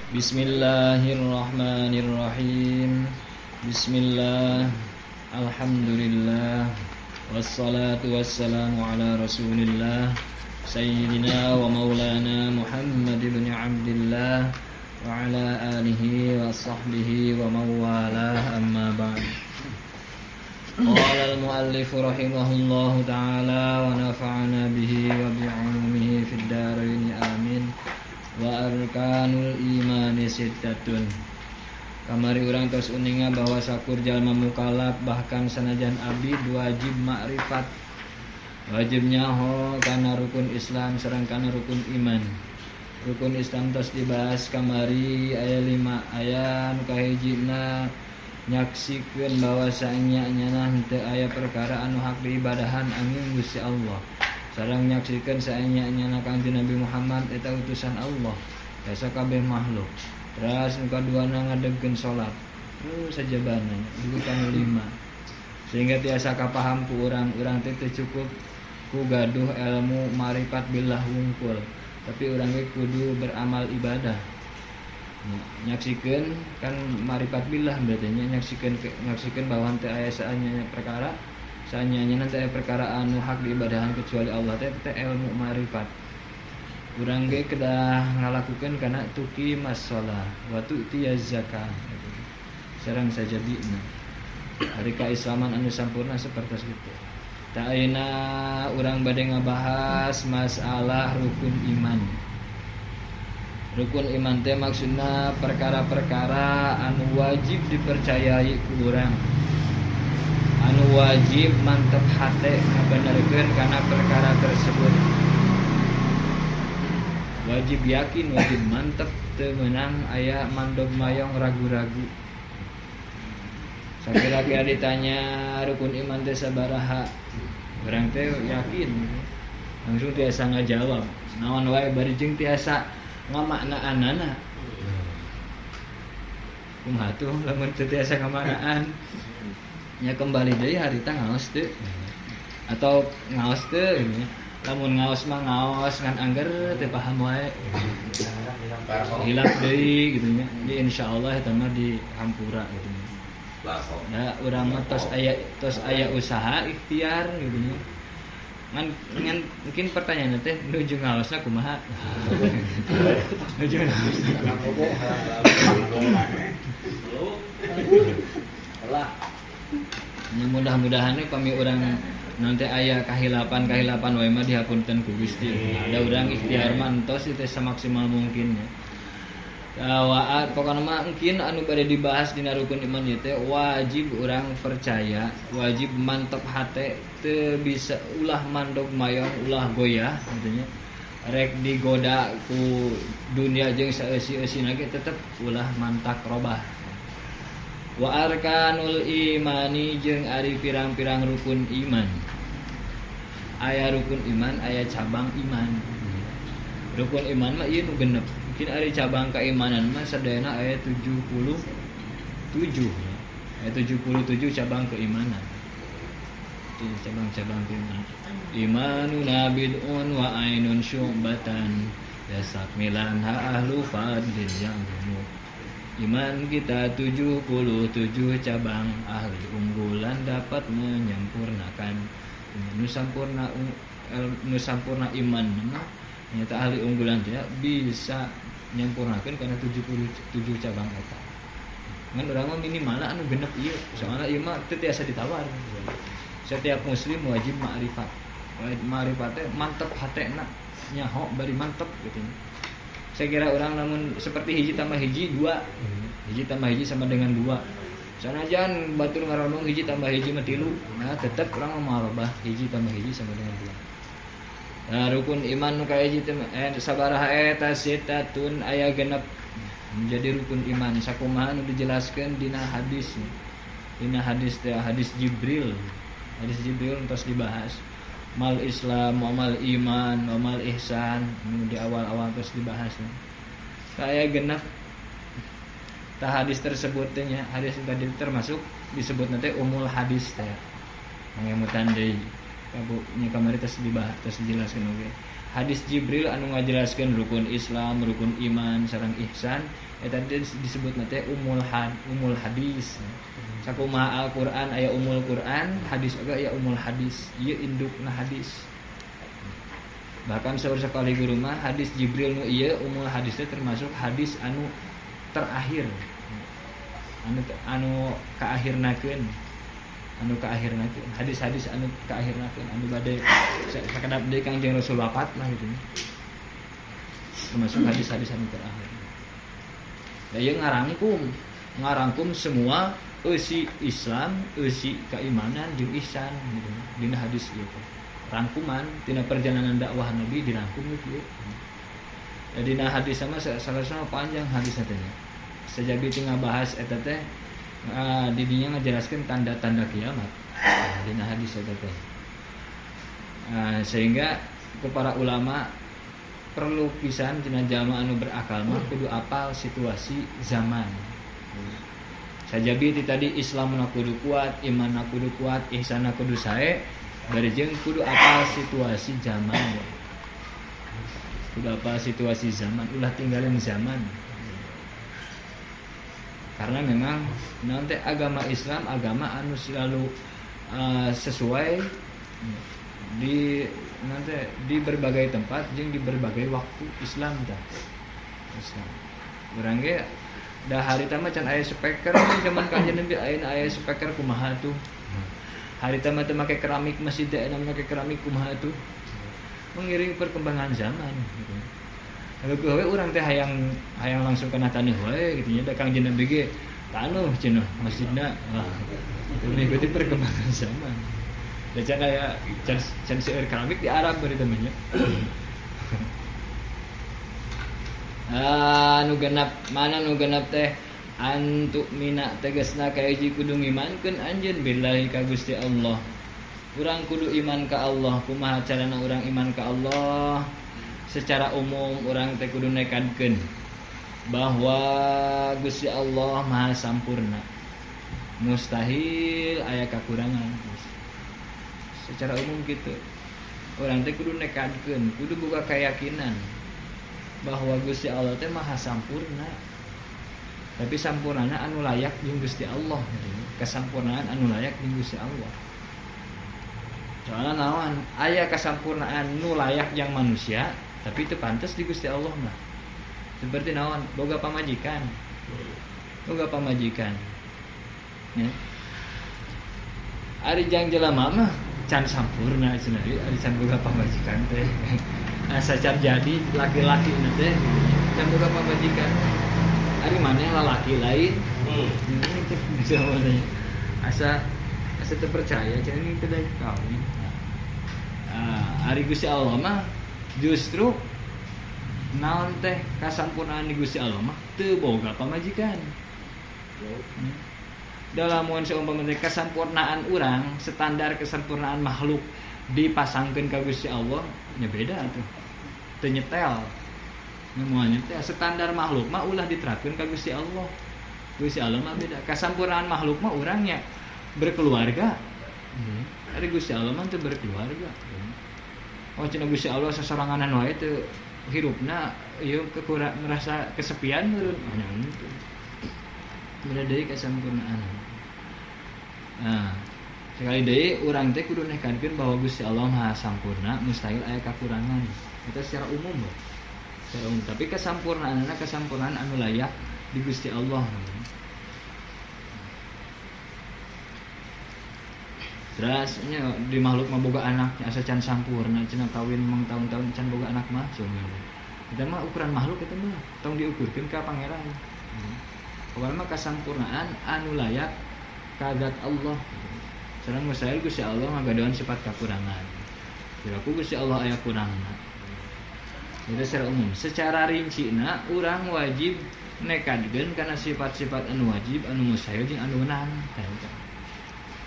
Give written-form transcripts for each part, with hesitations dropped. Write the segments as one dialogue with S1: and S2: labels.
S1: Bismillahirrahmanirrahim. Bismillah. Alhamdulillah. Wassalatu wassalamu ala Rasulillah Sayyidina wa maulana Muhammad ibn Abdillah wa ala alihi wa sahbihi wa mawalah, amma ba'd. Qala al-muallif rahimahullahu ta'ala wa nafa'ana bihi wa bi'ulumihi fid darain amin. Wa arkanul imani sittatun. Kamari urang tos uninga bahwa sakur jalma mukallaf bahkan sanajan abid wajib makrifat. Wajibnya kana rukun Islam sareng kana rukun iman. Rukun Islam tos dibahas kamari aya 5 aya nu kahijina nyaksikeun bahwa saenyana henteu aya perkara anu hak diibadahan angin Gusti Allah. Sareng nyaksikeun saenyana Kanjeng Nabi Muhammad eta utusan Allah jasa kabeh makhluk. Terus nu kaduana ngadegkeun salat. Sajabana dudu kanu 5. Sehingga tiasa kapaham ku urang teh teu cukup ku gaduh ilmu marifat billah wungkul, tapi urang ge kudu beramal ibadah. Nyaksikeun kan marifat billah berarti nyaksikeun bahwa teu aya saanyana perkara saanyana teh perkara anu hak diibadahan kecuali Allah teh ilmu marifat. Urang ge kedah ngalakukeun kana tuqimas shalah wa tu'tiyaz zakah. Sareng sajabina. Hari kaislaman anu sampurna sapertos kitu. Ta ayeuna urang bade ngabahas masalah rukun iman. Rukun iman teh maksudna perkara-perkara anu wajib dipercayai ku urang. Anu wajib mantep hate ngabenerkeun kana perkara tersebut. Wajib yakin, wajib mantep, teu meunang aya mandog mayong ragu-ragu. Sakira-kira ditanya rukun iman teh sabaraha, urang teh yakin, langsung tiasa ngajawab. Naon wae bari jeung tiasa ngamaknaanana. Kumaha tuh lamun teu tiasa ngamaknaan? Nya kembali deui harita ngaos teu? Atau ngaos teu gitu. Lamun ngaos mah ngaos ngan angger teu paham wae. Hilap deui gitu nya. Jadi insyaallah eta mah dihampura gitu nya. Da urang mah tos aya usaha ikhtiar gitu nya. Ngan mungkin pertanyaanna teh nuju ngaosna kumaha? Nuju ngaosna. Mudah-mudahan pami urang nanti aya kahilapan wae mah dihapunten ku Gusti. Ada urang ikhtiar mantos itu semaksimal mungkin ya. Pokona mah mungkin anu bade dibahas dina rukun iman ieu teh wajib urang percaya, wajib mantep hate teu bisa ulah mandog mayong, ulah goyah gitu nya. Rek digoda ku dunia jeung saeusi-eusina ge tetep ulah mantak robah. Wa arkanul imani jeung ari pirang-pirang rukun iman. Aya rukun iman, aya cabang iman. Rukun iman mah ieu nu genep. Mungkin ari cabang keimanan mah sadayana aya 77. Aya 77 cabang keimanan. Itu cabang-cabang keimanan. Imanuna bid'un wa ainun syu'batan yasakmilan ahlu fadil yang iman kita 77 cabang, ahli unggulan dapat menyempurnakan. Nusampurna iman nyata ahli unggulan dia bisa menyempurnakan karena 77 cabang eta. Ngan urang mah minimal anu genep ieu, soalna ieu mah teu tiasa ditawar. Setiap muslim wajib makrifat. Wajib makrifat teh mantep hatena, nyaho bari mantep gitu. Saya kira orang namun seperti hiji tambah hiji 2. Hiji tambah hiji sama dengan 2. Sanajan batur ngaronong hiji tambah hiji mah 3. Nah, tetep urang mah marobah hiji tambah hiji sama dengan 2. Nah, rukun iman nu ka hiji teh sabaraha eta sitatun aya genep menjadi rukun iman. Sakumaha nu dijelaskeun dina hadis. Dina hadis teh hadis Jibril. Hadis Jibril terus dibahas. Mal Islam, mal iman, mal ihsan di awal-awal terus dibahas. Kayak genap tah hadis tersebut teh nya, hadis tadi termasuk disebut nanti umul hadis teh. Mengemutan deui. kabuknya kamari tos dibahas tos dijelaskeun oge. Hadis Jibril anu ngajelaskeun rukun Islam, rukun iman sareng ihsan eta disebut teh umul hadis. Sakumaha Al-Qur'an aya umul Qur'an, hadis oge aya umul hadis. Ieu indukna hadis. Bahkan saur sekali guru mah hadis Jibril nu ieu umul hadisnya termasuk hadis anu terakhir. Anu kaakhirnakeun. Hadis-hadis anu kaakhirnakeun anu bade sakedap deui Kangjeng Rasul wafat mah gitu. Termasuk hadis-hadis anu terakhir. Da ieu ngarangkum semua eusi Islam, eusi keimanan jeung ihsan gitu. Dina hadis ieu teh. Rangkuman tina perjalanan dakwah Nabi dirangkum gitu. Jadi dina hadis sama salah panjang hadisna teh. Sajabi teu ngabahas eta teh di dinya ngajelaskeun tanda-tanda kiamat. Dina hadis eta teh. Sehingga ku para ulama perlu pisan tina jalma anu berakal mah kudu apal situasi zaman. Sajabi tadi Islam na kudu kuat, iman na kudu kuat, ihsan na kudu sae, bari jeung kudu apal situasi zaman. Kudu apal situasi zaman, ulah tinggalin zaman. Karena memang nanti agama Islam agama anu selalu sesuai di berbagai tempat jeung di berbagai waktu Islam tah. Islam. Urang ge da harita mah can aya speaker zaman Kanjeng Nabi aya speaker kumaha tuh. Harita mah teu make keramik masjid teh aya make keramik kumaha tuh. Mengiring perkembangan zaman gitu. Kalau gue urang teh hayang langsung kana taneuh wae gitu nya da Kangjeng Nabi ge tanuh cenah masjidna. Mengikuti perkembangan zaman. Da can aya can seueur keramik di Arab bari teh nya. Nu genep teh antuk mina tegasna ka hiji kudu ngimankeun anjeun billahi ka Gusti Allah. Urang kudu iman ka Allah. Kumaha carana urang iman ka Allah? Secara umum urang teh kudu nekadkeun bahwa Gusti Allah Maha Sampurna. Mustahil aya kakurangan. Secara umum gitu. Urang teh kudu nekadkeun, kudu boga keyakinan bahwa Gusti Allah teh Maha Sampurna. Tapi sampurnana anu layak jeung Gusti Allah gitu. Kasampurnaan anu layak jeung Gusti Allah. Soalna naon? Aya kasampurnaan nu layak yang manusia, tapi itu pantas di Gusti Allah mah. Seperti naon? Boga pamajikan. Ya. Ari jang jelema mah can sampurna cenah ari can boga pamajikan teh. Asa can jadi laki-laki teh can boga pamajikan. Ari maneh lalaki lain. Ini teh bisa maneh. Asa teu percaya cenah ini teh kawin. Ari Gusti Allah mah justru naon teh kasampurnaan di Gusti Allah mah teu boga pamajikan. Dalam seumpama teh kasampurnaan urang, standar kesempurnaan makhluk dipasangkeun ka Gusti Allah nya beda atuh. Teu nyetel. Namuanya teh standar makhluk mah ulah diterapkeun ka Gusti Allah. Gusti Allah mah beda. Kasampurnaan makhluk mah urangnya berkeluarga. Ari Gusti Allah mah teu berkeluarga. Oh cenah Gusti Allah sasoranganan wae teu hirupna ieu ngerasa kesepian meureun. Nya kitu. Beda deui kasampurnaan. Sekali deui urang teh kudu nekadkeun bahwa Gusti Allah Maha Sampurna, mustahil aya kakurangan. Itu secara umum, loh. Secara umum. Tapi kasampurnaan anu layak di Gusti Allah. Terus di makhluk mah boga anak asa can sampurna, cenah kawin mong tahun-tahun can boga anak mah soalnya. Kita mah ukuran makhluk itu mah tong diukurkeun ka pangeran. Pokoknya mah kasampurnaan anu layak ka zat Allah. Sareng mustahil Gusti Allah ngagadoan sifat kakurangan. Kiraku Gusti Allah aya kurangna. Itu secara umum. Secara rincina urang wajib nekadkeun kana sifat-sifat anu wajib, anu mustahil jeung anu menang.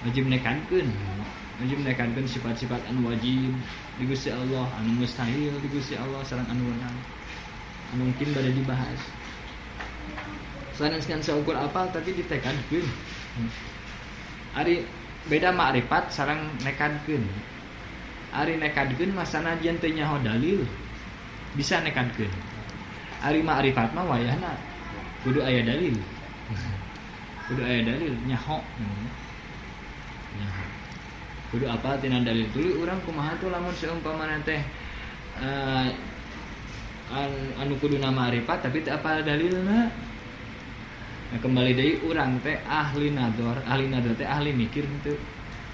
S1: Wajib nekadkeun sifat-sifat anu wajib di Gusti Allah, anu mustahil di Gusti Allah sareng anu menang. Anu mungkin bade dibahas. Saneskeun saukur apal tapi ditekadkeun. Ari beda makrifat sareng nekadkeun. ari nekadkeun mah sanajan teu nyaho dalil bisa nekadkeun. Ari ma'rifat mah wayahna kudu aya dalil. Kudu aya dalil nyaho. Nyaho. Kudu apa tina dalil dulu urang kumaha tuh lamun seumpamana teh anu kudu nama ma'rifat tapi teu apa dalilna. Nah, kembali deui urang teh ahli nador teh ahli mikir henteu.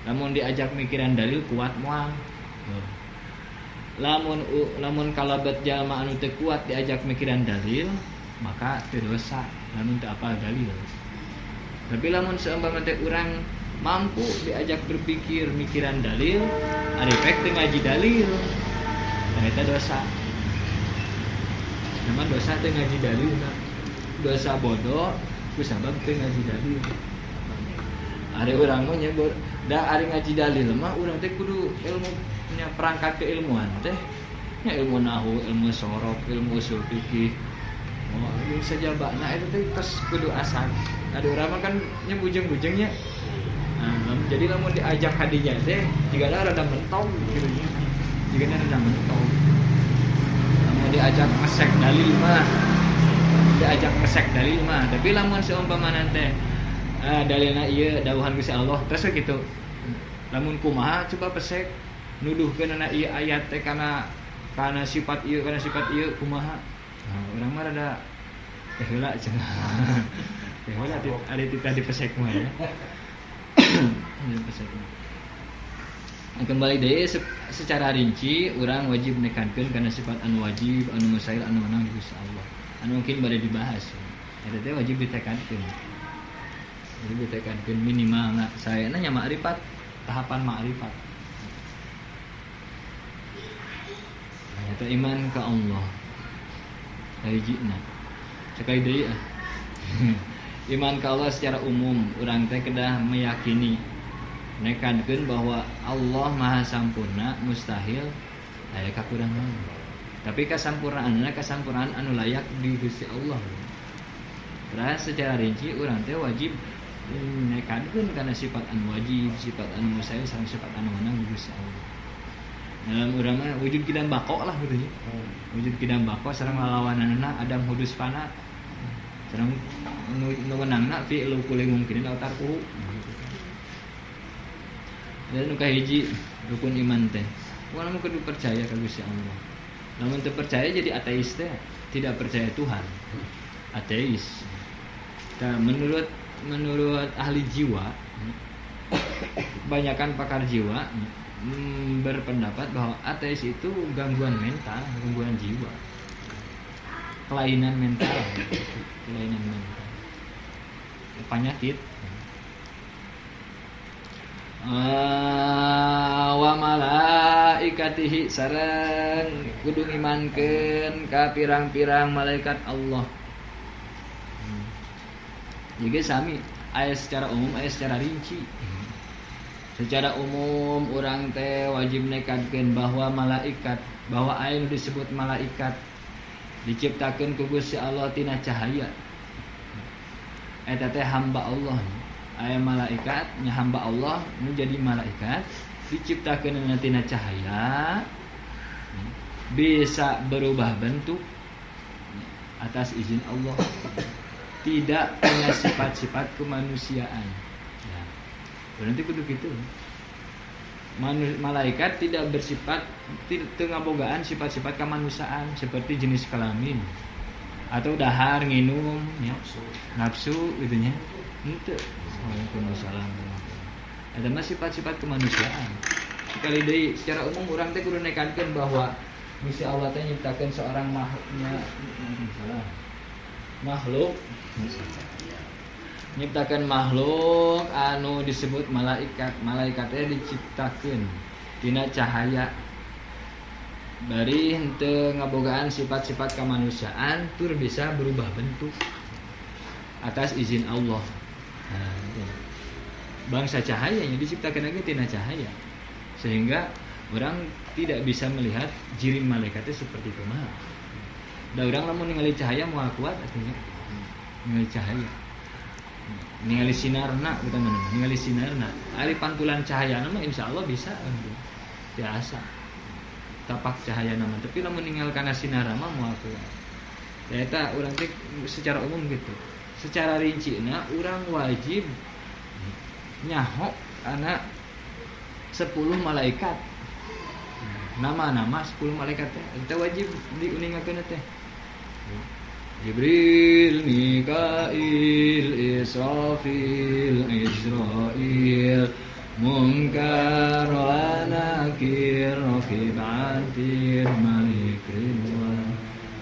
S1: Lamun diajak mikiran dalil kuat moal. Lamun kalabet jalma anu teu kuat diajak mikiran dalil maka teu dosa lamun teu apal dalil. Tapi lamun seumpama teh urang mampu diajak berpikir mikiran dalil, ari pek teu ngaji dalil. Eta dosa. Nama dosa teu ngaji dalil, dosa bodoh kusabab teu ngaji dalil. Ari urang mah nyebut da ari ngaji dalil mah urang teh kudu ilmu nya perangkat keilmuan teh nya ilmu nahwu, ilmu sorof, ilmu usul fikih. Oh, ieu sajabana eta teh tos kudu asal. Ada urang mah kan nya bujeng-bujengnya. Nah, jadi lamun diajak hadinya teh jigana rada mentong gitu nya. Jigana rada mentong. Lamun diajak ngesek dalil mah, tapi lamun seumpamana teh dalilna ieu dawuhan Gusti Allah terus kitu. Lamun kumaha coba pesek nuduhkeun na ieu ayat teh kana sifat ieu kumaha. Nah, urang mah rada heula cenah. Heula ada tadi pesek mah ya. Kembali deui secara rinci urang wajib nekankeun kana sifat anu wajib, anu mustahil, anu menang di Gusti Allah. Anu mungkin bade dibahas. Eta teh wajib ditekankeun. Jadi ditekankeun minimal saena nya ma'rifat, tahapan ma'rifat. Eta iman ka Allah. Hijina. Sekali deui iman ka Allah secara umum urang teh kedah meyakini nekankeun bahwa Allah Maha Sampurna, mustahil aya kakurangan. Tapi kasampurnaan anu layak di Gusti Allah. Terus secara rinci urang teh wajib nekankeun kana sifat anu wajib, sifat anu mustahil sareng sifat anu menang di Gusti Allah. Dalam urang mah wujud kidam bako lah gitu nya. Wujud kidam bako sareng lalawananna adam hudus fana. Sareng nu menangna fi kulli mungkinin autarku. Dan nu kahiji rukun iman teh. Urang kudu percaya ka Gusti Allah. Lamun teu percaya jadi ateis teh, tidak percaya Tuhan. Ateis. Nah, menurut ahli jiwa, kebanyakan pakar jiwa berpendapat bahwa ateis itu gangguan mental, gangguan jiwa. Kelainan mental. Penyakit. Wa malaikatihi sareng kudu imankeun ka pirang-pirang malaikat Allah. Jadi sami aya secara umum, aya secara rinci. Secara umum urang teh wajib nekadkeun bahwa malaikat, bahwa aya nu disebut malaikat diciptakeun ku Gusti Allah tina cahaya. Eta teh hamba Allah. Aya malaikat nya hamba Allah nu jadi malaikat diciptakeun tina cahaya bisa berubah bentuk atas izin Allah. Tidak punya sifat-sifat kemanusiaan. Ya. Berarti kudu kitu. Malaikat tidak bersifat teu ngabogaan sifat-sifat kemanusiaan seperti jenis kelamin atau dahar, nginum, ya, nafsu gitu nya. Henteu. Waalaikumsalam. Ada mah sifat-sifat kemanusiaan. Sekali deui secara umum urang teh kudu nekankeun bahwa Gusti Allah teh nyiptakeun seorang makhluk nyiptakeun makhluk anu disebut malaikat. Malaikatnya diciptakeun tina cahaya. Bari henteu ngabogaan sifat-sifat kemanusiaan tur bisa berubah bentuk atas izin Allah. Nah, bangsa cahaya yang diciptakan lagi tina cahaya. Sehingga orang tidak bisa melihat jirim malaikatnya seperti kumaha. Da urang lamun ningali cahaya moal kuat atunya. Ningali cahaya. Ningali sinarna utamana, ningali sinarna. Ari pantulan cahayana mah insyaallah bisa. tiasa tapak cahaya nama tapi lamun ninggalkan sinar mah moal keluar. Eta urang teh secara umum gitu. Secara rincina urang wajib nyaho kana 10 malaikat. Nama-nama 10 malaikat teh eta wajib diuningakeun teh. Jibril, Mikail, Israfil, Israil, Munkar wa Nakir, Raqib Atid, Malik Ridwan.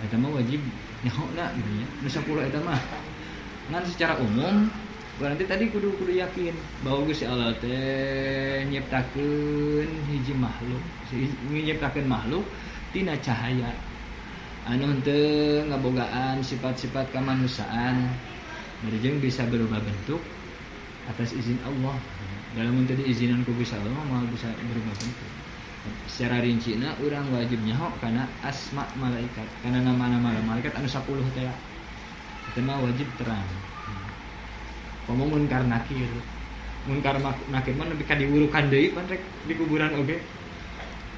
S1: Eta mah wajib nyahona gitu nya. Nu 10 eta mah. Ngan secara umum berarti tadi kudu yakin bahwa Gusti Allah teh nyiptakeun hiji makhluk, nyiptakeun makhluk tina cahaya. Anu teu ngabogaan sifat-sifat kamanusiaan, jeung bisa berubah bentuk atas izin Allah. Dalam teu diizinan ku Gusti Allah mah bisa berubah bentuk. Secara rincina urang wajib nyaho kana asma malaikat, kana nama-nama malaikat anu 10 teh. Eta mah wajib terang. Komo munkar nakir. Munkar nakir mah nepi ka diurukan deui pan rek di kuburan oge.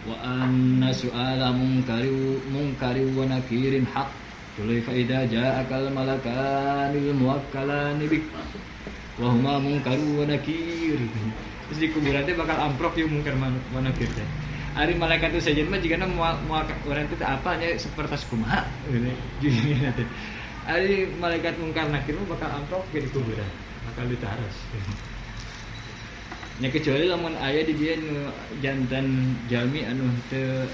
S1: Wa anna su'ala munkari wa nakirin haq. Tulai fa idza ja'akal malakanil muwakkalani bik. Wa huma munkaru wa nakir. Terus di kuburan teh bakal amprok ieu munkar wa nakir teh. Ari malaikat itu saja mah jigana moal urang teh apa nya sapertos kumaha gini teh. Ari malaikat munkar nakir mah bakal amprok ke di kuburan, bakal ditaros. Nya kecuali lamun aya di dieu jantan jalmi anu teu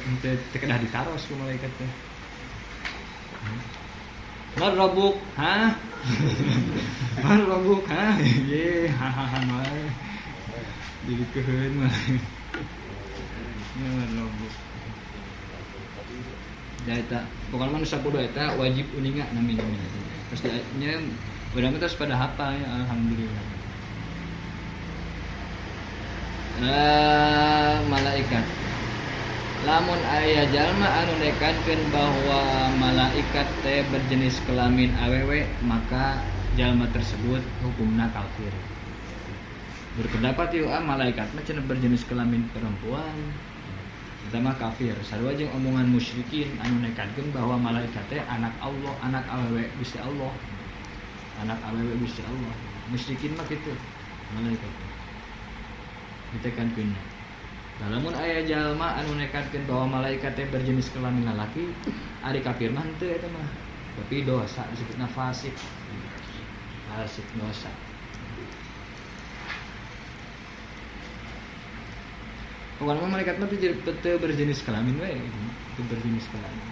S1: kedah ditaros ku malaikat teh. Man rabuk, ha? Man rabuk, ha? Ye, hahaha mah. Jadi keheun mah. Nya man rabuk. Da eta, pokona manusia kudu eta wajib uninga nami-nami. Terus nya urang terus pada hafal ya alhamdulillah. Malaikat lamun aya jalma anu nekatkeun bahwa malaikat teh berjenis kelamin awewe maka jalma tersebut hukumna kafir. Berpendapat ieu malaikat mah cenah berjenis kelamin perempuan eta mah kafir. Sarua jeung omongan musyrikin anu nekatkeun bahwa malaikat teh anak Allah, anak awewe Gusti Allah. Anak awewe Gusti Allah. Musyrikin mah kitu malaikat. Ditekankeun. Lamun aya jalma anu nekatkeun bahwa malaikat teh berjenis kelamin lalaki, ari kafir mah henteu eta mah. Tapi dosa disebutna fasik. Fasik dosa. Pokoknya malaikat mah teu berjenis kelamin we, teu berjenis kelamin.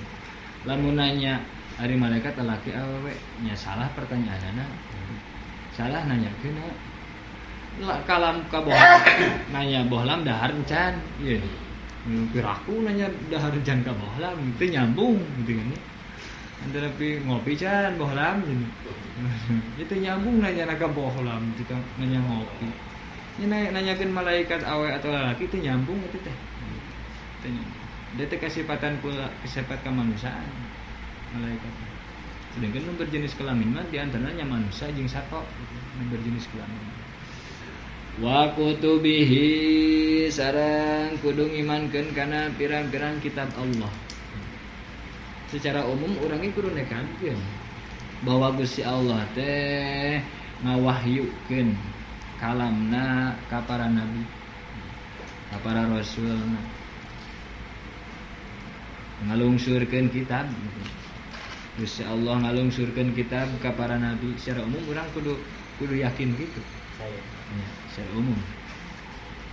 S1: Lamun nanya ari malaikat lalaki awewe, nya salah pertanyaanna. Salah nanyakeun kalam ka bohlam nanya bohlam dahar encan ieu piraku nanya dahar encan ka bohlam teu nyambung gitu kan antara pi ngopi can bohlam gini itu nyambung nanya ka bohlam kita nanya ngopi ini nanyakeun malaikat awe atau lalaki teu nyambung itu teh teu dia teh kasifatan pula sifat kamanusiaan malaikat sedangkan nu berjenis kelamin mah di antaranya manusia jeung sato nu berjenis kelamin. Wa kutubihi sareng kudu ngimankeun kana pirang-pirang kitab Allah. Secara umum urang ge kudu nekatkeun bahwa Gusti Allah teh ngawahyukeun kalamna ka para nabi, ka para rasulna. Ngalungsurkeun kitab. Gusti Allah ngalungsurkeun kitab ka para nabi. Secara umum urang kudu yakin gitu. Ya, secara umum.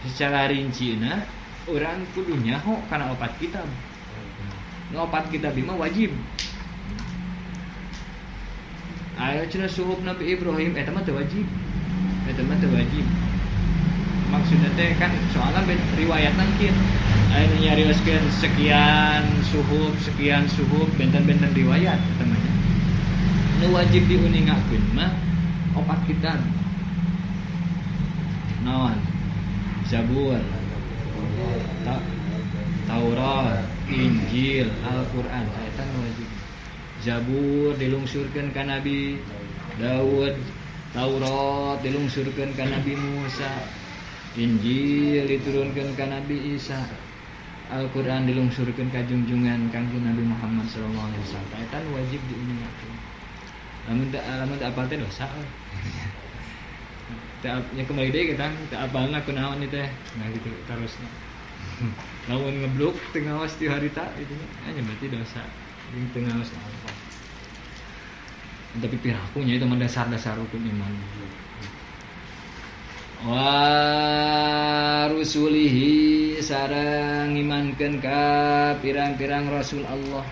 S1: Secara rincina urang kudu nyaho kana 4 kitab. Nu 4 kitab mah wajib. Aya cenah suhuf Nabi Ibrahim eta mah teu wajib. Eta mah teu wajib. Maksudna teh kan soalna riwayat nangkin. Aya nu nyarioskeun sekian suhuf benten-benten riwayat eta mah. Nu wajib diuningakeun mah 4 kitab. Nawan Zabur, Taurat, Injil, Al-Qur'an eta nu wajib. Zabur dilungsurkeun ka Nabi Daud, Taurat dilungsurkeun ka Nabi Musa, Injil diturunkeun ka Nabi Isa. Al-Qur'an dilungsurkeun ka junjungan Kangjeng Nabi Muhammad sallallahu alaihi wasallam eta wajib diuningakeun. Lamun teu apal teh dosa. Teu nya kembali deui kita teu apalna kunaon ieu teh. Nah gitu terusna. Lamun ngeblok teu ngaos ti harita itu nya berarti dosa. Jeung teu ngaos apa. Tapi pirakunya itu dasar-dasar rukun iman. Wa rusulihi sareng imankeun ka pirang-pirang rasul Allah.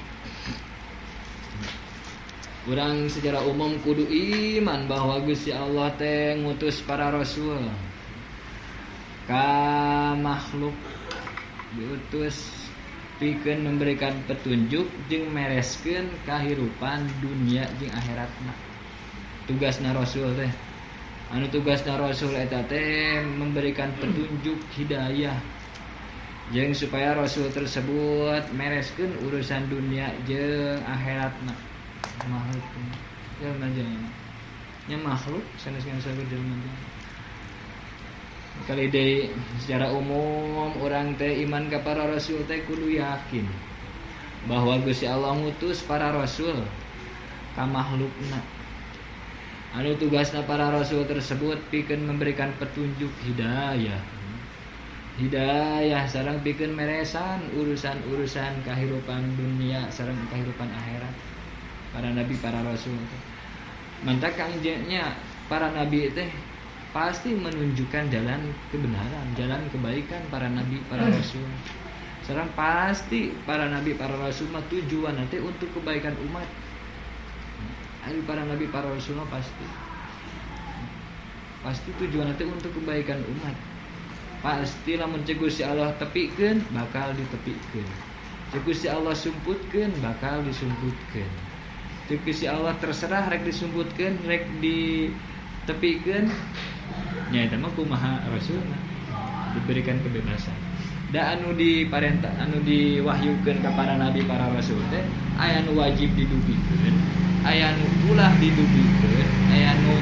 S1: Urang secara umum kudu iman bahwa Gusti Allah teh ngutus para rasul ka makhluk, diutus pikeun memberikan petunjuk jeung mereskeun kahirupan dunia jeung akhiratna. Tugasna rasul teh anu tugasna rasul eta teh memberikan petunjuk hidayah jeung supaya rasul tersebut mereskeun urusan dunia jeung akhiratna. Makhluk jelema jelema nya makhluk saneskeun saeueur jelema jelema. Kali deui secara umum urang teh iman ka para rasul teh kudu yakin bahwa Gusti Allah ngutus para rasul ka makhlukna. Anu tugasna para rasul tersebut pikeun memberikan petunjuk hidayah. Hidayah sareng pikeun meresan urusan-urusan kahirupan dunia sareng kahirupan akhirat. Para nabi, para rasul teh. Mantap kangjengnya para nabi teh pasti menunjukkan jalan kebenaran, jalan kebaikan para nabi, para rasul. Sareng pasti para nabi, para rasul mah tujuan nanti untuk kebaikan umat. Ari para nabi, para rasul pasti tujuan nanti untuk kebaikan umat. Pasti lamun ceuk Gusti Allah tepikeun bakal ditepikeun. Ceuk Gusti Allah sumputkeun bakal disumputkeun. Ceuk Gusti Allah terserah rek disumputkeun, rek ditepikeun. Nya eta mah kumaha rasulna diberikan kebebasan. Da anu diparentah anu diwahyukeun ka para nabi, para rasul teh aya nu wajib didugikeun, aya nu ulah didugikeun, aya nu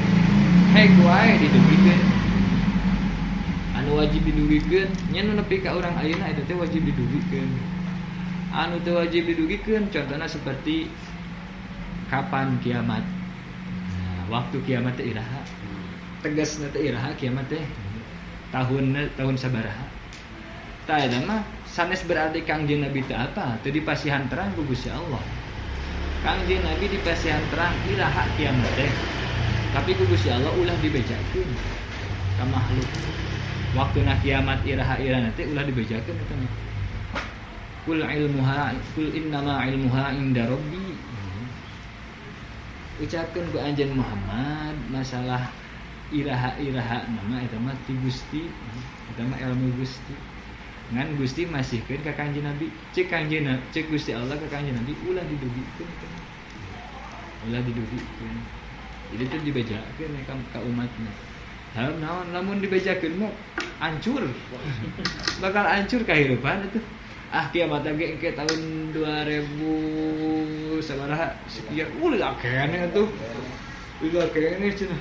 S1: heg wae didugikeun. Anu wajib didugikeun nya nu nepi ka urang ayeuna eta teh wajib didugikeun. Anu teu wajib didugikeun contohna seperti kapan kiamat. Nah, waktu kiamat teh iraha. Tegasna teh iraha kiamat teh tahun sabaraha. Tah eta mah sanes berarti Kangjeng Nabi teh apa? Teu dipasihan terang ku Gusti Allah. Kangjeng Nabi dipasihan terang iraha kiamat teh. Tapi ku Gusti Allah ulah dibejakeun ka makhluk. Waktuna kiamat iraha-iraha teh ulah dibejakeun eta mah. Kul innama ilmuha inda rabbi. Ucapkeun ku anjeun Muhammad masalah iraha-iraha nama eta mah ti Gusti, eta mah ilmu Gusti. Ngan Gusti masihkeun ka Kangjeng Nabi, cek Gusti Allah ka Kangjeng Nabi ulah didugikeun. Ulah didugikeun. Jadi teh dibejakeun ka umatna. Naon lamun dibejakeun mah hancur. Bakal hancur kahirupan itu. Kiamat ge engke tahun 2000 sabaraha sekian ulah akehna atuh. Ulah akehna cenah.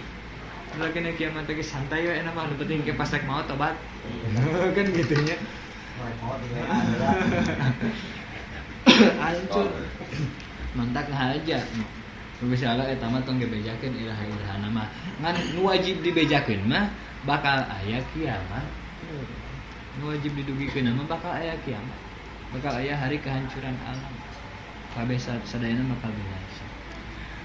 S1: Lagi kiamat lagi santai we enak mah penting ke pas rek maot tobat. Kan gitu nya. Hancur. Mantak haja. Gusti Allah eta mah tong dibejakeun iraha-iraha mah. Ngan nu wajib dibejakeun mah bakal aya kiamat. Nu wajib didugikeun mah bakal aya kiamat. Bakal aya hari kehancuran alam. Kabeh sadayana bakal binasa.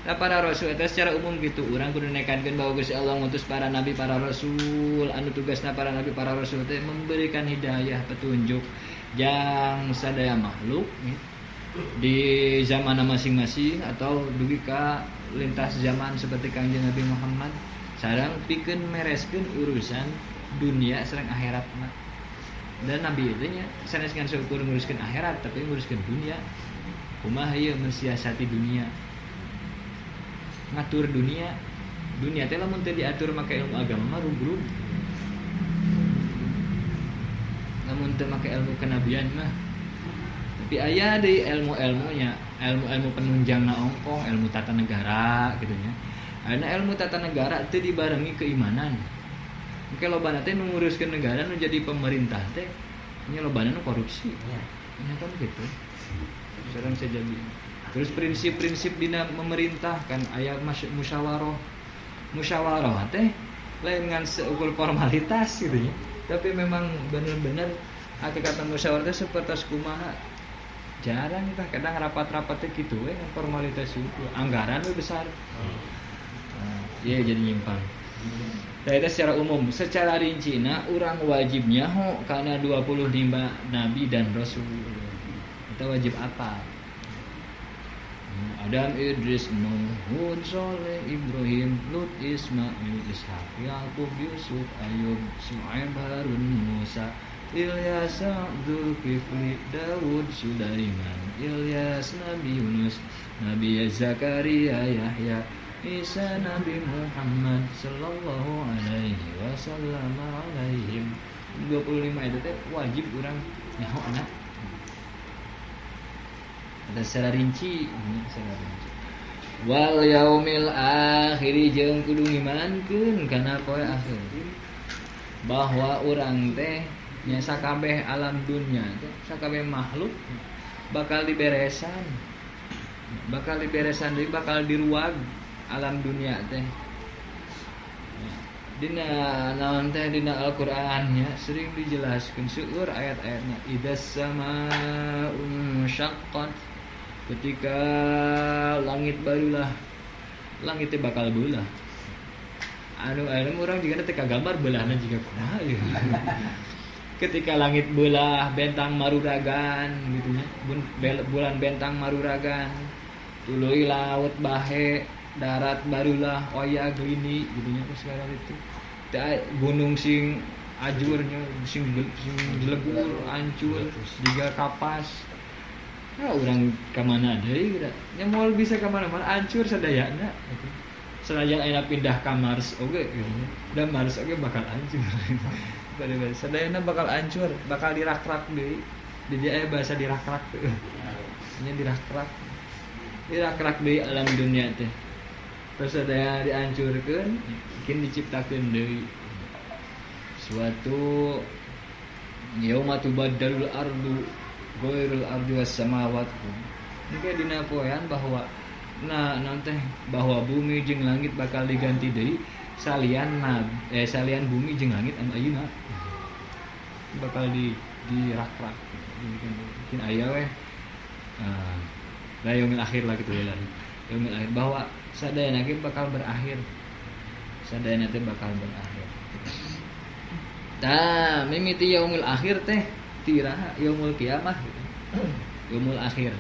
S1: Nah, para rasul eta secara umum gitu urang kudu nekankeun bahwa Gusti Allah ngutus para nabi, para rasul anu tugasna para nabi, para rasul teh memberikan hidayah petunjuk jang sadaya makhluk di zaman masing-masing atau dugi ka lintas zaman seperti Kangjeng Nabi Muhammad sareng pikeun mereskeun urusan dunia sareng akhiratna. Dan nabi itu nya saneskeun syukur nguruskeun akhirat tapi nguruskeun dunia. Kumaha ieu mensiasati dunia? Ngatur dunia teh lamun teu diatur make ilmu agama mah rugrug. Lamun teu make ilmu kenabian mah. Tapi aya deui ilmu-ilmunya, ilmu-ilmu penunjangna ongkong, ilmu tata negara gitu nya. Aya ilmu tata negara teu dibarengi keimanan. Engke lobana teh nu nguruskeun negara nu jadi pemerintah teh nya lobana nu korupsi. Ya kan gitu. Sekarang saya jadi. Terus prinsip-prinsip dina memerintah kan aya musyawarah. Musyawarah teh lain ngan seukur formalitas gitu ya. Tapi memang benar-benar hakikat musyawarah teh seperti kumaha. Jarang kita kadang rapat-rapatnya gitu kan formalitas itu. Anggaran lebih besar. Iya jadi nyimpang. Nah, itu secara umum, secara rincina orang wajibnya karena 25 nabi dan rasul. Kita wajib apa? Adam, Idris, Nuh, Hud, Saleh, Ibrahim, Lut, Ismail, Ishak, Yakub, Yusuf, Ayub, Syuaib, Harun, Musa, Ilyas, Zulkifli, Dawud, Sulaiman, Ilyas, Nabi Yunus, Nabi Zakaria, Yahya, Isa, Nabi Muhammad sallallahu alaihi wasallam alaihim. 25 itu teh wajib orang nyaho anak. Ada secara rinci. Wal yaumil akhir jeung kudu ngimankeun kana poe akhir. Bahwa urang teh nya sakabeh alam dunya teh sakabeh makhluk bakal diberesan. Bakal diberesan deui, bakal diruag alam dunia teh. Dina naon teh dina Al-Qur'an nya sering dijelaskeun seueur ayat-ayatnya idas samaa'un syaqqat ketika langit barulah langit teh bakal beulah. Anu urang juga teh kagambar beulahna jiga kumaha ya. Ketika langit beulah bentang maruragan gitu nya. Bulan bentang maruragan. Tuluy laut bahe darat barulah oya glini gitunya sekarang itu gunung sing ajurnya sing jelegur hancur juga kapas nah orang kemana deui geura nya moal bisa kemana-mana hancur sadayana sanajan aya pindah ka Mars oge gitu dan Mars oge bakal hancur sadayana bakal hancur bakal dirak-rak deui di dia aya bahasa dirak-rak teh nya dirak-rak deui alam dunia teh. Terus ada yang dihancurkan, mungkin diciptakan deui suatu yauma tubaddalul ardu ghairul ardi was samawat. Mungkin dina poean bahwa nanti bahwa bumi jeung langit bakal diganti deui salian bumi jeung langit anu ayeuna. Bakal dirak-rak. Mungkin aya we. Yaumil akhir lah gitu ya. Yaumil akhir bahwa sadayana ge bakal berakhir. Sadayana teh bakal berakhir. Tah, mimiti yaumul akhir teh tiraha yaumul kiamah gitu. Yaumul akhir.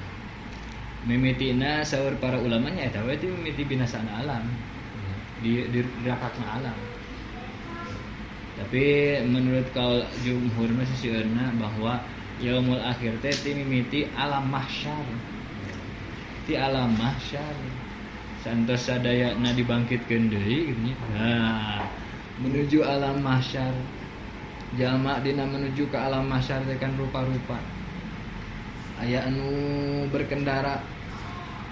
S1: Mimitina saur para ulama nya eta we teh mimiti binasana alam. Dirakakna alam. Tapi menurut kaul jumhur mah sisieuna bahwa yaumul akhir teh mimiti alam mahsyar. Ti alam mahsyar. Santos sadayana dibangkitkeun deui gitu nya. Nah, menuju alam mahsyar. Jalma dina menuju ke alam mahsyar teh kan rupa-rupa. Aya anu berkendara.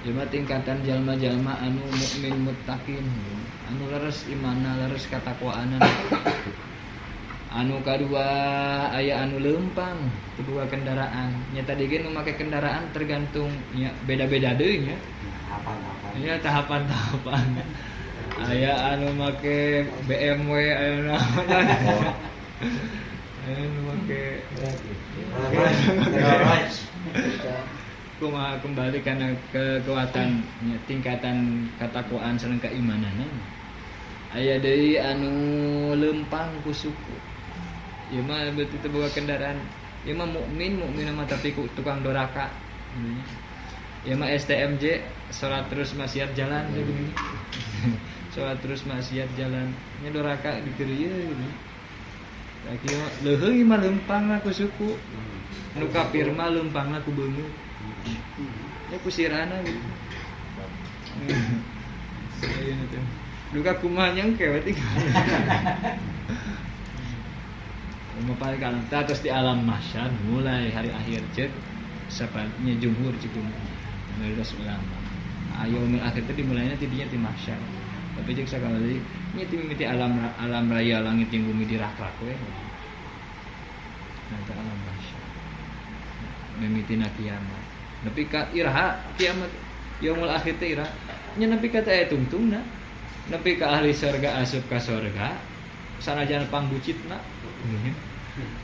S1: Jalma tingkatan jalma-jalma anu mukmin muttaqin. Anu leres imanna, leres katakwaanna. Anu kadua aya anu leumpang, kedua kendaraan. Nya tadi ge nu make kendaraan tergantung nya beda-beda deui nya. Nya tahapan-tahapan. Aya anu make BMW, aya naon. Aya anu make kumaha kembali kana kekuatan nya tingkatan katakwaan sareng keimananna. Aya deui anu leumpang ku suku. Ieu mah beuti teu boga kendaraan. Ieu mah mukmin mah tapi tukang doraka. Ieu mah STMJ, salat terus maksiat jalan gini. Salat terus maksiat jalan. Nya doraka dikeur ieu gini. Da kieu leuheung mah leumpangna ku suku. Nu kafir mah leumpangna ku beungeut. Nya ku sirana gitu. Ayeuna teh. Duka kumaha nyengke we teh. Paling kalang terus di alam mahsyar mulai hari akhir cek sapanya jumhur cikum mayoritas ulama. Yaumil akhir teh dimulainya tidinya ti mahsyar. Tapi cek sakali nya ti mimiti alam raya langit jeung bumi dirak-rak we. Nah, alam mahsyar. mimitina kiamat. Nepi ka iraha kiamat yaumul akhir teh iraha. Nya nepi ka teh tungtungna. Nepi ka ahli surga asup ka surga sanajan pangbucitna.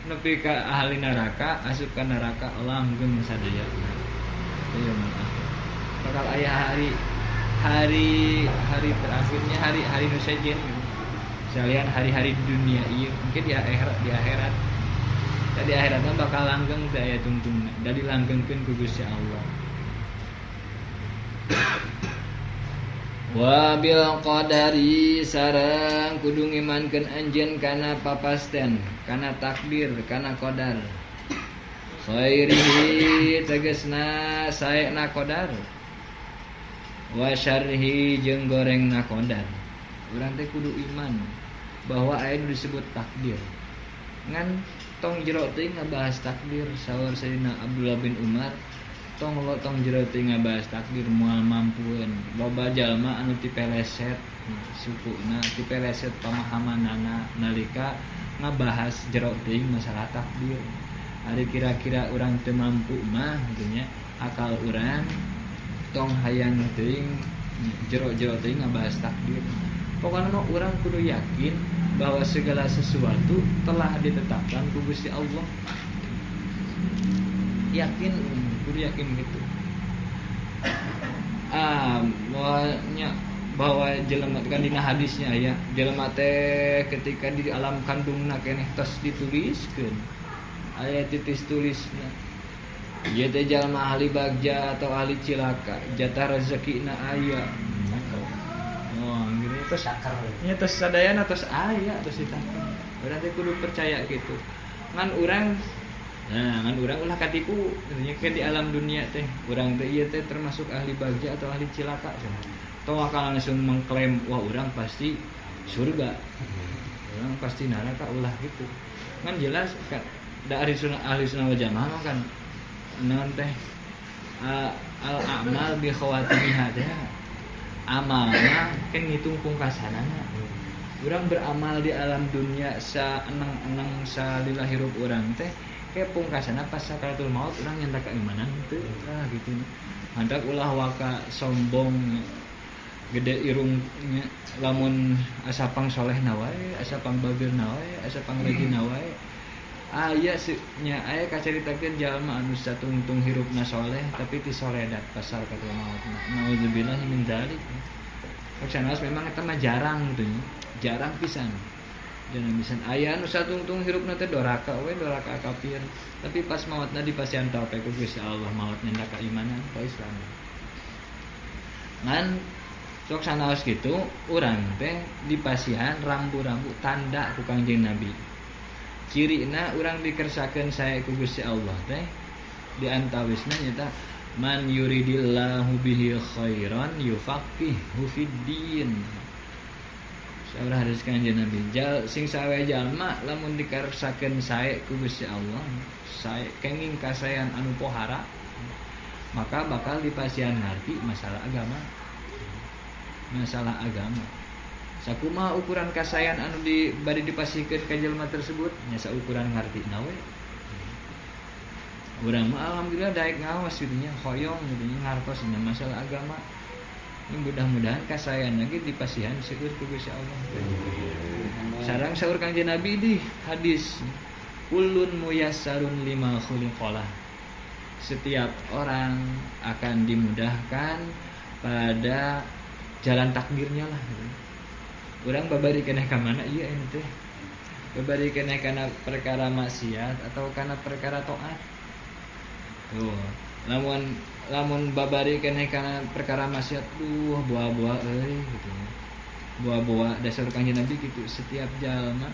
S1: Nepi ka ahli neraka asup ka neraka langgeng sadaya. Yaumul akhir. Bakal aya hari terakhirnya hari nu sejen. Sekalian hari-hari di dunia ieu mungkin di akhirat di akhirat mah bakal langgeng teh aya tungtungna da dilanggengkeun ku Gusti Allah. Wa bil qadari sareng kudu ngimankeun anjeun kana papasten, kana takdir, kana qadar. Khairihi tegasna saena qadar. Wa syarhi jeung gorengna qadar. Urang teh kudu iman bahwa aya nu disebut takdir. Ngan tong jero teuing ngabahas takdir saur Sayyidina Abdullah bin Umar, tong jero teuing ngabahas takdir moal mampueun. Loba jalma anu tipeleset sukuna, tipeleset pamahamanana nalika ngabahas jero teuing masalah takdir. Ari kira-kira urang teu mampu mah gitu nya, akal urang tong hayang teuing jero-jero teuing ngabahas takdir. Pokoknya orang kudu yakin bahwa segala sesuatu telah ditetapkan ku Gusti Allah. Yakin, kudu yakin gitu. Bahwa jelema kan dina hadisnya ya, jelema teh ketika di alam kandungna keneh tos dituliskeun. Aya titis tulisna. Ieu teh jalma ahli bagja atau ahli cilaka, jatah rezekina aya. Terus nya terus sadayana terus aya terus ditakon. Urang teh kudu percaya gitu. Ngan urang ulah katipu nya ke di alam dunia teh. Urang teh ieu teh termasuk ahli bagja atau ahli cilaka. Tong akal langsung mengklaim wah urang pasti surga. Urang pasti neraka ulah gitu. Ngan jelas kan da ahli sunnah wal jamaah kan naon teh al a'mal bi khawatimiha teh. Amalna kan ngitung pungkasanana. Urang beramal di alam dunia saeneng-eneng salila hirup urang teh ke pungkasana pas sakaratul maut urang nyanda keimanan teu gitu. Handak ulah waka sombong gede irungnya lamun asapang solehna wae, asapang bagirna wae, asapang rejina wae. Aya nya aya kacaritakeun jalma anu satungtung hirupna soleh tapi ti soledat pasal katul maut. Nauzubillah min dzalik. Sanes memang eta mah jarang teh, jarang pisan. Jangan pisan aya anu satungtung hirupna teh doraka we, doraka kafir. Tapi pas mautna dipasihan taufik ku Gusti Allah, maut nyanda ka imanan ka Islam. Ngan sok sanaos kitu urang teh dipasihan rambu-rambu tanda ku Kangjeng Nabi. Cirina urang dikersakeun sae ku Gusti Allah teh di antawisna nyata man yuridillahu bihi khairan yufaqihu fiddin. Saurah hadis Kanjeng Nabi, sing sawe jalma lamun dikersakeun sae ku Gusti Allah, sae kenging kasayan anu pohara, maka bakal dipasihan ngarti masalah agama. Masalah agama. Sakumaha ukuran kasayan anu bade dipasikeun ka jelema tersebut nya saukuran ngartina we. Urang mah alhamdulillah daek ngaos gitu nya, hoyong gitu nya ngartos nya masalah agama. Mudah-mudahan kasayan lagi dipasihan seueur ku Gusti Allah. Sareng saur Kangjeng Nabi di hadis kullun muyassarun lima khuliqalah. Setiap orang akan dimudahkan pada jalan takdirnya lah gitu. Urang babari keneh ka mana ieu anu teh? Babari keneh kana perkara maksiat atau kana perkara taat? Tuh, lamun babari keneh kana perkara maksiat, buah-buah euy gitu. Buah-buah dasar Kanjeng Nabi gitu, setiap jalma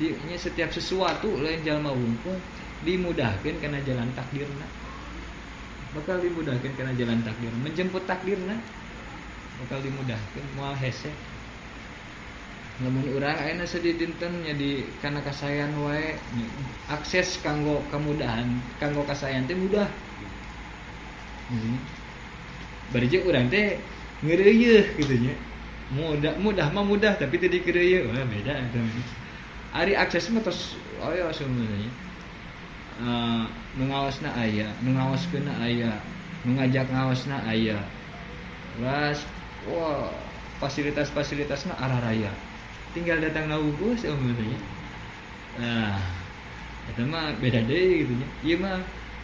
S1: nya setiap sesuatu lain jalma wungkul dimudahkeun kana jalan takdirna. Bakal dimudahkeun kana jalan takdir, menjemput takdirna. Bakal dimudahkeun moal hese. Lamun urang ayeuna sedih dinten nya di kana kasayan wae akses kanggo kemudahan kanggo kasayan teh mudah. Bari jeung urang teh ngeureuyeuh kitu nya. Mudah mah mudah tapi teu dikeureuyeun. Wah beda eta. Ari akses mah tos aya sebenarnya. nu ngaosna aya, nu ngaoskeunna aya, nu ngajak ngaosna aya. Terus fasilitas-fasilitasna arah raya. Tinggal datang ngawuhus umurnya. Nah, eta mah beda deui gitu nya. Ieu mah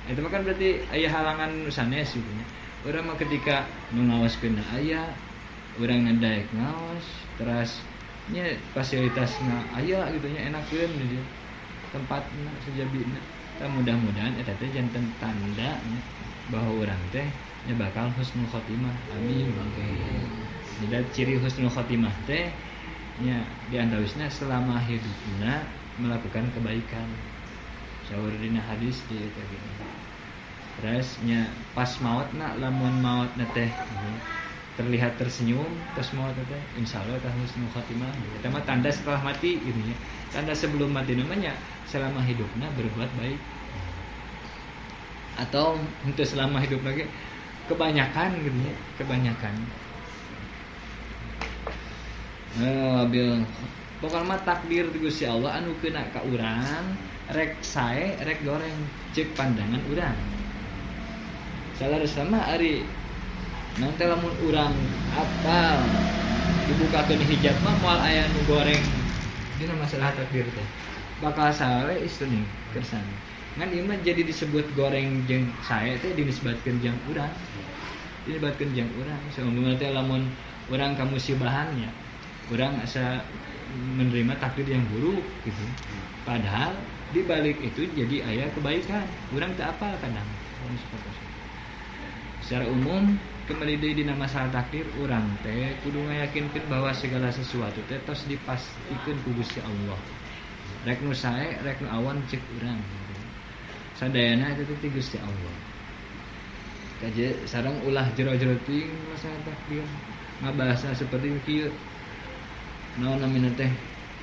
S1: eta mah kan berarti aya halangan nu sanes gitu nya. Urang mah ketika nu ngaoskeunna aya, urang ngadaek ngaos, terus nya fasilitasna aya gitu nya enakeun gitu. Tempatna sejabina. Mudah-mudahan eta teh janten tanda bahwa urang teh nya bakal husnul khotimah. Amin. Jadi ciri husnul khotimah teh nya diantawisna selama hidupna melakukan kebaikan. Saur dina hadis di eta gitu. Terus nya pas mautna lamun mautna teh terlihat tersenyum pas maut teh insyaallah tah husnul khotimah. Eta mah tanda setelah mati gitu nya. Tanda sebelum mati namanya selama hidupna berbuat baik. Atau untuk selama hidup lagi kebanyakan gitu ya, kebanyakan. Bil pokoknya takdir ti Gusti Allah anu keuna ka urang rek sae rek goreng cek pandangan urang. Salaresna ari nanti lamun urang apal dibukakeun hijab mah moal aya nu goreng dina masalah takdir teh. Bakal sae istuning kersan. Ngan ieu mah jadi disebut goreng jeung sae teh dinisbatkeun jeung urang. Dinisbatkeun jeung urang. Saumpama teh lamun urang kamusibahannya, urang asa menerima takdir yang buruk gitu. Padahal di balik itu jadi aya kebaikan. Urang teu apal kadang. Secara umum kembali deui dina masalah takdir urang teh kudu ngayakinkeun bahwa segala sesuatu teh tos dipastikeun ku Gusti Allah. Rek nu sae, rek nu awan cek urang. Sadayana itu ti Gusti Allah. Kaje sareng ulah jero-jero teuing masalah takdir. Ngabahasna seperti kieu. Naon namina teh?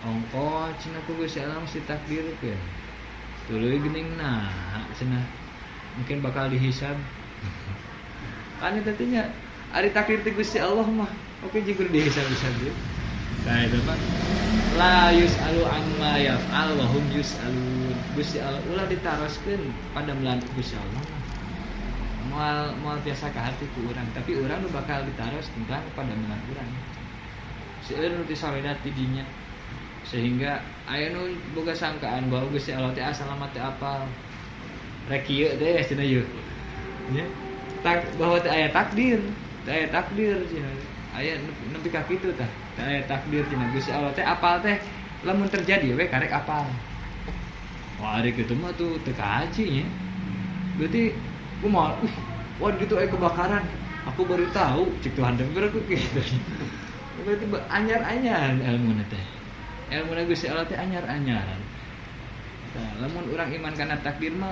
S1: Ongko cenah ku Gusti Allah mesti takdirkeun. Tuluy geuning naha cenah. Mungkin bakal dihisab. Kan eta teh nya ari takdir ti Gusti Allah mah oke jeung dihisab-hisab deui. Nah itu mah la yus'alu amma yaf'al wa hum yus'alun. Gusti Allah ulah ditaroskeun pada melan Gusti Allah. Moal biasa ka hati ku urang, tapi urang nu bakal ditaros tentang pada melan urang. Seueur nu disoredat ti dinya. Sehingga aya nu boga sangkaan bahwa Gusti Allah teh asalamat teh apal. Rek kieu teh cenah ieu. Nya bahwa teh aya takdir, teh aya takdir cenah. Aya nepi ka kitu tah. Teh aya takdir cenah Gusti Allah teh apal teh lamun terjadi we karek apal. Wah, ari kitu mah tuh teu kaji nya. Berarti kumaha? Wah, gitu aya kebakaran. Aku baru tahu cik Tuhan teh berarti kitu. Berarti anyar-anyar ilmuna teh. Ilmuna Gusti Allah teh anyar-anyaran. Nah, lamun urang iman kana takdir mah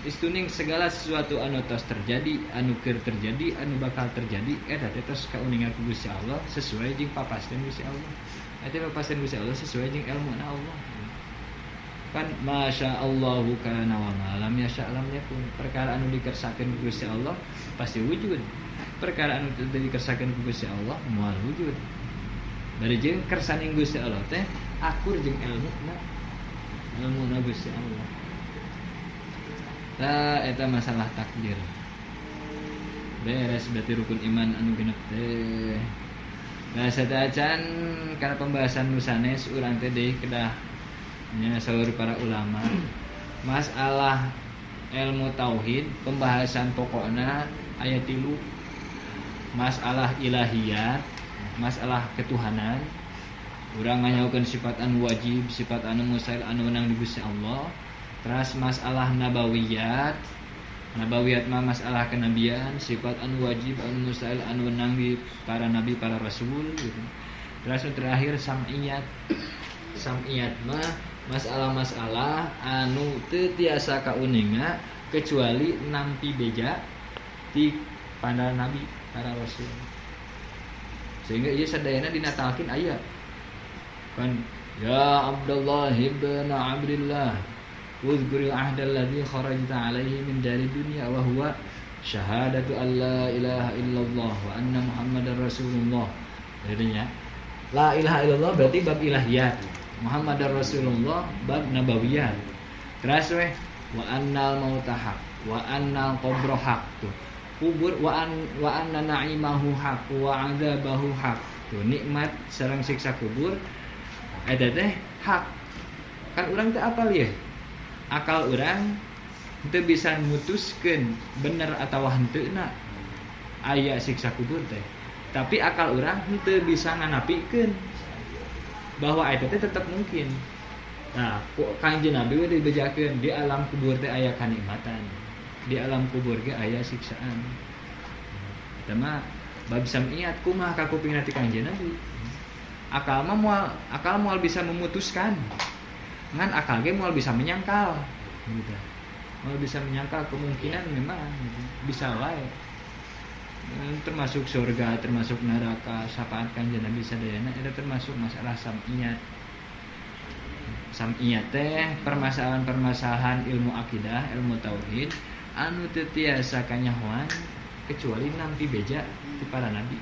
S1: istuning segala sesuatu anu tos terjadi, anu keur terjadi, anu bakal terjadi eta teh tos kauningan ku Gusti Allah sesuai jeung papasteun Gusti Allah. Eta papasteun Gusti Allah sesuai jeung ilmuna Allah. Kan masyaallahu kana wa ma lam yasha lam yakun. Perkara anu dikersakeun ku Gusti Allah pasti wujud. Perkara anu teu dikersakeun ku Gusti Allah moal wujud. Bari jeung kersaning Gusti Allah teh akur jeung ilmuna Gusti Allah. Tah eta masalah takdir. Beres berarti rukun iman anu genep teh. Nah sadacan kana pembahasan nu sanes urang teh deui kedah nya saur para ulama. Masalah ilmu tauhid pembahasan pokokna aya 3. Masalah ilahiyat, masalah ketuhanan. Urang nganyakeun sifat anu wajib, sifat anu mustahil anu menang di Gusti Allah. Terus masalah nabawiyat. Nabawiyat mah masalah kenabian, sifat anu wajib, anu mustahil anu menang di para nabi, para rasul gitu. Terus terakhir sam'iyat. Sam'iyat mah masalah-masalah anu teu tiasa kauninga kecuali nampi beja ti para nabi, para rasul. Sehingga ieu sadayana dinatalkeun aya. Kan ya Abdullah ibn Abdillah uzkuril ahdal ladzi kharajta alaihi min dari dunya wa huwa syahadatu an la ilaha illallah wa anna muhammadar rasulullah. Jadinya la ilaha illallah berarti bab ilahiyat, Muhammadar Rasulullah bab nabawiyat. Terus wa annal mauta haq, wa annal qabra haq tuh. Kubur wa anna na'imahu haq wa 'adzabahu haq. Tuh nikmat sareng siksa kubur eta teh hak. Kan urang teh apal ya? Akal urang teu bisa mutuskeun bener atawa henteuna aya siksa kubur teh. Tapi akal urang teu bisa nganapikeun bahwa eta teh tetep mungkin. Nah, Kanjeng Nabi we dibejakeun di alam kubur teh aya kanikmatan. Di alam kubur ge aya siksaan. Eta mah bab samiyat kumaha ka kupingna ti Kanjeng Nabi. Akal moal bisa memutuskan. Ngan akal ge moal bisa menyangkal gitu. Moal bisa menyangkal kemungkinan memang gitu. Bisa wae. Termasuk surga, termasuk neraka, syafaat Kanjeng Nabi sadayana eta termasuk masalah samiyat. Samiyat teh permasalahan-permasalahan ilmu akidah, ilmu tauhid anu teu tiasa kanyahoan kecuali nampi beja ti para nabi.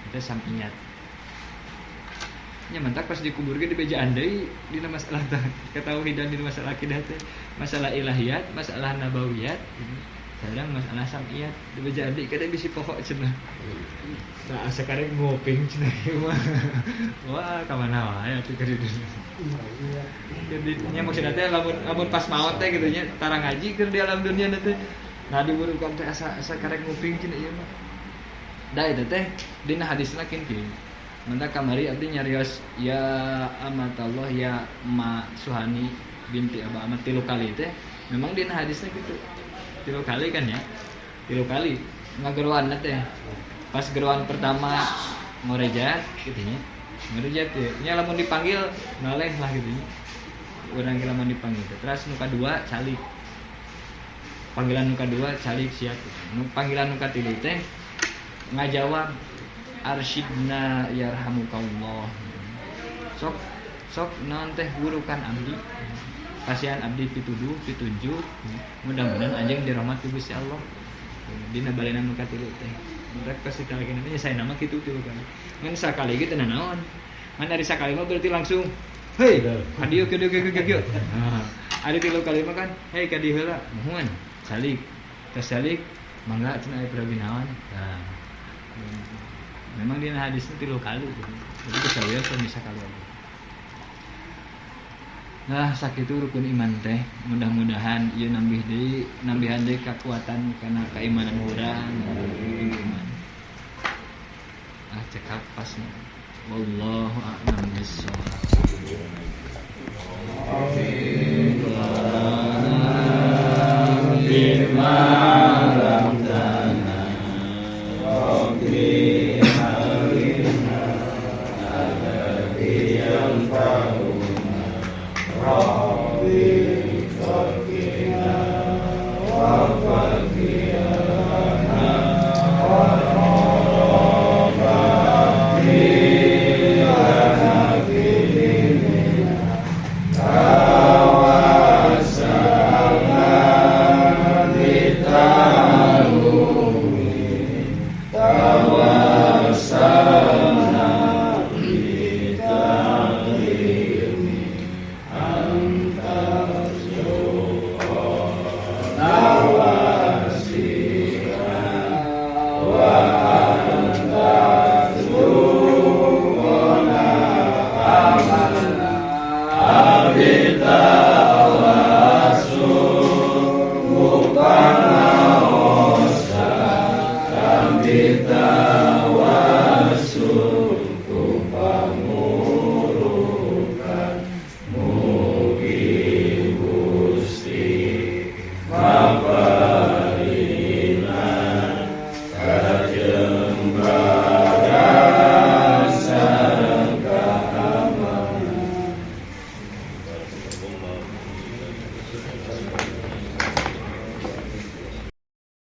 S1: Eta samiyat. Nya mentak pas dikubur ge dibejaan deui dina masalah ketauhidan, dina masalah akidah teh, masalah ilahiyat, masalah nabawiyat, sareng masalah samiyat dibejaan deui kada bisi pokok cenah. Nah, sakareng ngoping cenah ieu mah. Wah, ka mana wae atuh ka dieu. Jadi nya maksudna teh lamun pas maot teh kitu nya tara ngaji keur di alam dunia teh. Nah, diburukan teh asa karek ngoping cenah ieu mah. Da eta teh dina hadisna kieu. Manta kamari abdi nyarios ya amatallah ya Ma Suhani binti Aba Ahmad 3 kali teh. Memang dina hadisna kitu. 3 kali kan ya. 3 kali ngageroanna teh. Pas geroan pertama ngorejat kitu nya. Ngorejat teh nya lamun dipanggil noleh lah kitu nya. Urang ge lamun dipanggil teh. Terus nu kadua calik. Panggilan nu kadua calik sia kitu. Nu panggilan nu katilu teh ngajawab arsyidna yarhamukallah. Sok naon teh gurukan abdi. Kasihan abdi pituduh, pitunjuk. Mudah-mudahan anjeun dirahmat ku Gusti Allah. Dina balena nu katilu teh. Rek pasti kali ini saya nama kitu tilu kali. Ngan sakali ge teh naon. Ngan ari sakali mah berarti langsung hei, hadieu ke dieu. Nah, ari 3 kali mah kan, hei ka dieu heula. Mohon salik. Tes salik mangga cenah aya prabinawan. Nah. Memang dina hadisnya 3 kali gitu. Jadi kesawian pun bisa kali aja. Nah, sakitu rukun iman teh. Mudah-mudahan ieu nambihan deui kekuatan kana keimanan urang, iman. Cekap pasna. Wallahu a'lam bissawab.
S2: Rabbi